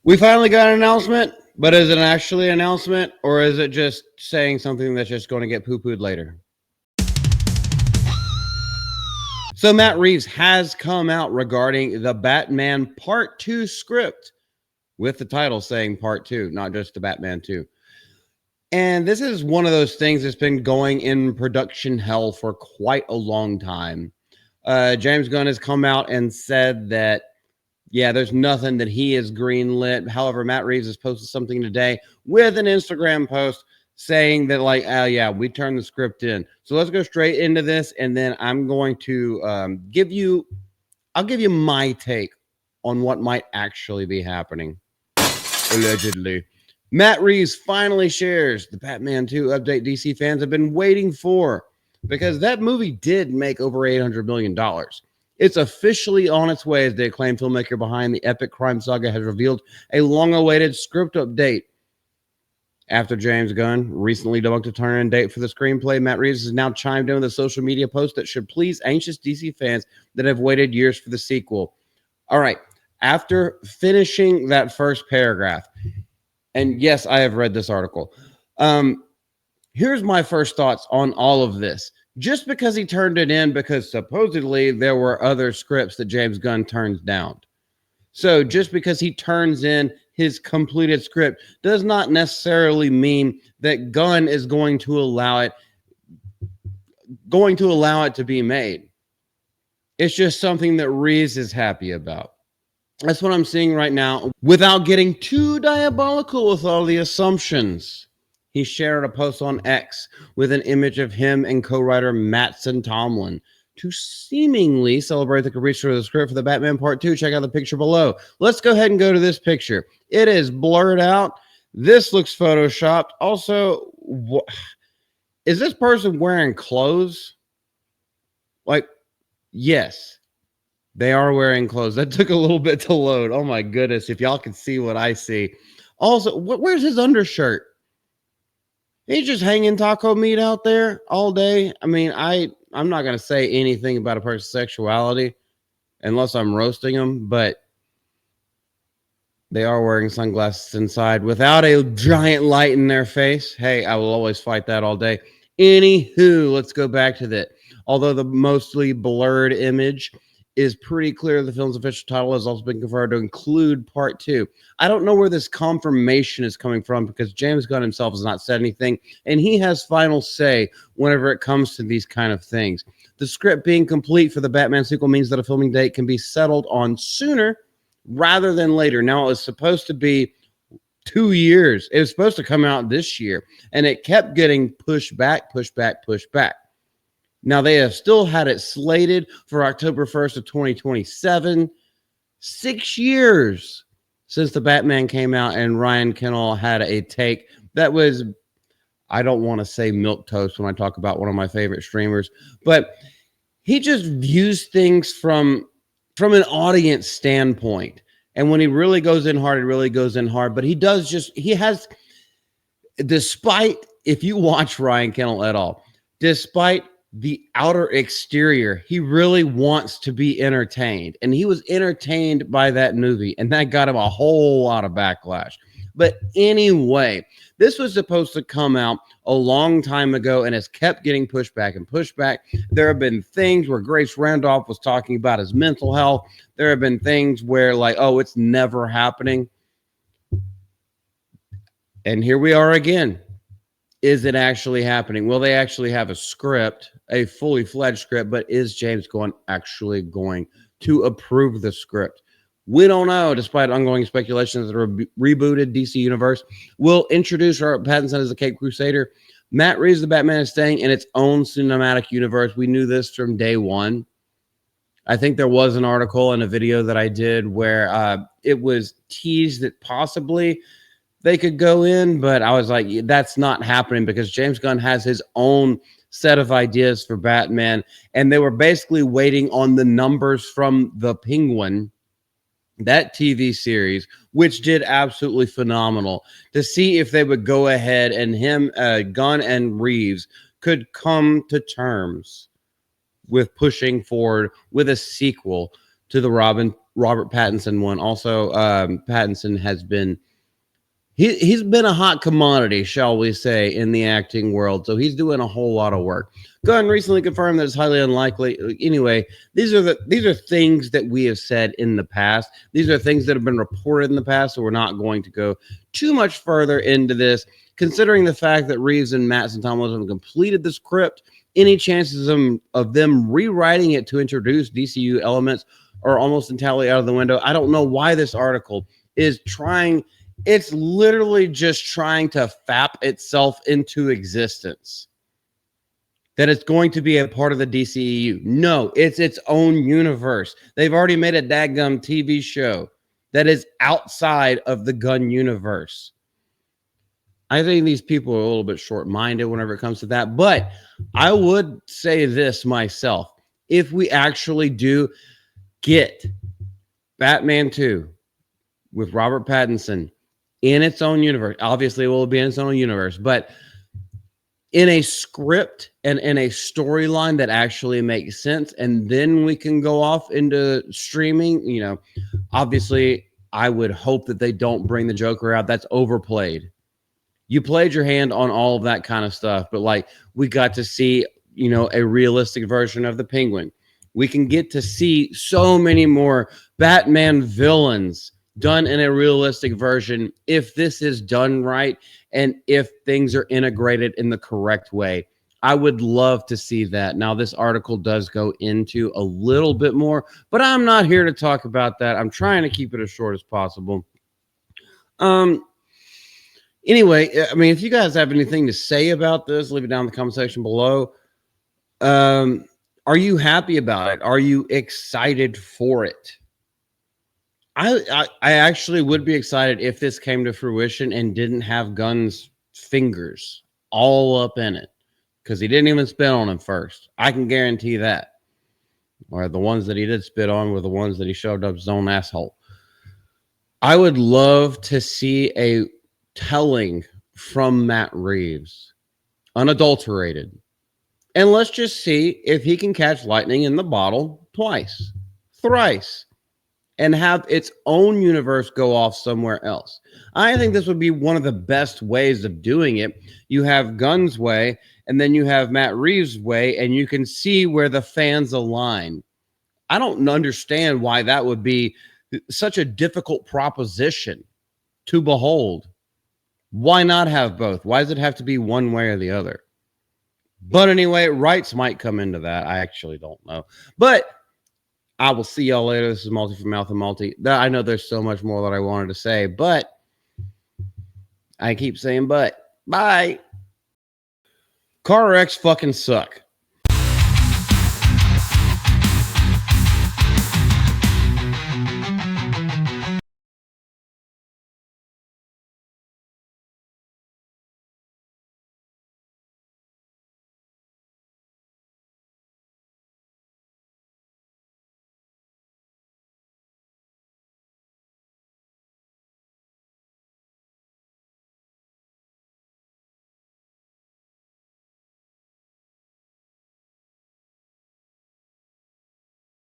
We finally got an announcement, but is it actually an announcement or is it just saying something that's just going to get poo-pooed later? So Matt Reeves has come out regarding the Batman Part 2 script with the title saying Part 2, not just the Batman 2. And this is one of those things that's been going in production hell for quite a long time. James Gunn has come out and said that, yeah, there's nothing that he is greenlit. However, Matt Reeves has posted something today with an Instagram post saying that, like, oh, yeah, we turned the script in. So let's go straight into this. And then I'm going to I'll give you my take on what might actually be happening. Allegedly. Matt Reeves finally shares the Batman 2 update DC fans have been waiting for because that movie did make over $800 million. It's officially on its way as the acclaimed filmmaker behind the epic crime saga has revealed a long-awaited script update. After James Gunn recently debunked a turn-in date for the screenplay, Matt Reeves has now chimed in with a social media post that should please anxious DC fans that have waited years for the sequel. All right, after finishing that first paragraph, and yes, I have read this article. Here's my first thoughts on all of this. Just because he turned it in, because supposedly there were other scripts that James Gunn turns down. So just because he turns in his completed script does not necessarily mean that Gunn is going to allow it to be made. It's just something that Reeves is happy about. That's what I'm seeing right now. Without getting too diabolical with all the assumptions, he shared a post on X with an image of him and co-writer Mattson Tomlin to seemingly celebrate the completion of the script for the Batman Part 2. Check out the picture below. Let's go ahead and go to this picture. It is blurred out. This looks photoshopped. Also, is this person wearing clothes? Like, yes. They are wearing clothes. That took a little bit to load. Oh my goodness. If y'all can see what I see. Also, where's his undershirt? He's just hanging taco meat out there all day. I mean, I'm not going to say anything about a person's sexuality unless I'm roasting them, but they are wearing sunglasses inside without a giant light in their face. Hey, I will always fight that all day. Anywho, let's go back to that. Although the mostly blurred image is pretty clear, the film's official title has also been confirmed to include Part 2. I don't know where this confirmation is coming from because James Gunn himself has not said anything, and he has final say whenever it comes to these kind of things. The script being complete for the Batman sequel means that a filming date can be settled on sooner rather than later. Now, it was supposed to be 2 years. It was supposed to come out this year, and it kept getting pushed back. Now, they have still had it slated for October 1st of 2027. 6 years since the Batman came out, and Ryan Kennel had a take that was, I don't want to say milquetoast when I talk about one of my favorite streamers, but he just views things from an audience standpoint. And when he really goes in hard, it really goes in hard. But despite, if you watch Ryan Kennel at all, despite the outer exterior, he really wants to be entertained, and he was entertained by that movie, and that got him a whole lot of backlash. But anyway, this was supposed to come out a long time ago and has kept getting pushed back and pushed back. There have been things where Grace Randolph was talking about his mental health. There have been things where, like, oh, it's never happening. And here we are again. Is it actually happening? Will they actually have a script, a fully fledged script, but is James Gunn actually going to approve the script? We don't know, despite ongoing speculations that a rebooted DC universe will introduce Robert Pattinson as the Caped Crusader. Matt Reeves, the Batman, is staying in its own cinematic universe. We knew this from day one. I think there was an article and a video that I did where it was teased that possibly they could go in, but I was like, that's not happening because James Gunn has his own set of ideas for Batman, and they were basically waiting on the numbers from The Penguin, that TV series, which did absolutely phenomenal, to see if they would go ahead and Gunn and Reeves could come to terms with pushing forward with a sequel to the Robin Robert Pattinson one. Also, Pattinson has been he's been a hot commodity, shall we say, in the acting world. So he's doing a whole lot of work. Gunn recently confirmed that it's highly unlikely. Anyway, these are things that we have said in the past. These are things that have been reported in the past. So we're not going to go too much further into this. Considering the fact that Reeves and Matt and Tom have completed the script, any chances of them rewriting it to introduce DCU elements are almost entirely out of the window. I don't know why this article is trying. It's literally just trying to fap itself into existence. That it's going to be a part of the DCEU. No, it's its own universe. They've already made a dadgum TV show that is outside of the Gunn universe. I think these people are a little bit short-minded whenever it comes to that. But I would say this myself. If we actually do get Batman 2 with Robert Pattinson in its own universe, obviously it will be in its own universe, but in a script and in a storyline that actually makes sense, and then we can go off into streaming. Obviously I would hope that they don't bring the Joker out. That's overplayed. You played your hand on all of that kind of stuff, but like we got to see, a realistic version of the Penguin. We can get to see so many more Batman villains done in a realistic version if this is done right and if things are integrated in the correct way. I would love to see that. Now, this article does go into a little bit more, but I'm not here to talk about that. I'm trying to keep it as short as possible. Anyway, I mean, if you guys have anything to say about this, leave it down in the comment section below. Are you happy about it? Are you excited for it? I actually would be excited if this came to fruition and didn't have Gunn's fingers all up in it, because he didn't even spit on him first. I can guarantee that. Or the ones that he did spit on were the ones that he shoved up his own asshole. I would love to see a telling from Matt Reeves, unadulterated. And let's just see if he can catch lightning in the bottle twice, thrice, and have its own universe go off somewhere else. I think this would be one of the best ways of doing it. You have Gunn's way, and then you have Matt Reeves' way, and you can see where the fans align. I don't understand why that would be such a difficult proposition to behold. Why not have both? Why does it have to be one way or the other? But anyway, rights might come into that. I actually don't know. But I will see y'all later. This is Multi from Mouth and Multi. I know there's so much more that I wanted to say, but I keep saying but. Bye. Car wrecks fucking suck.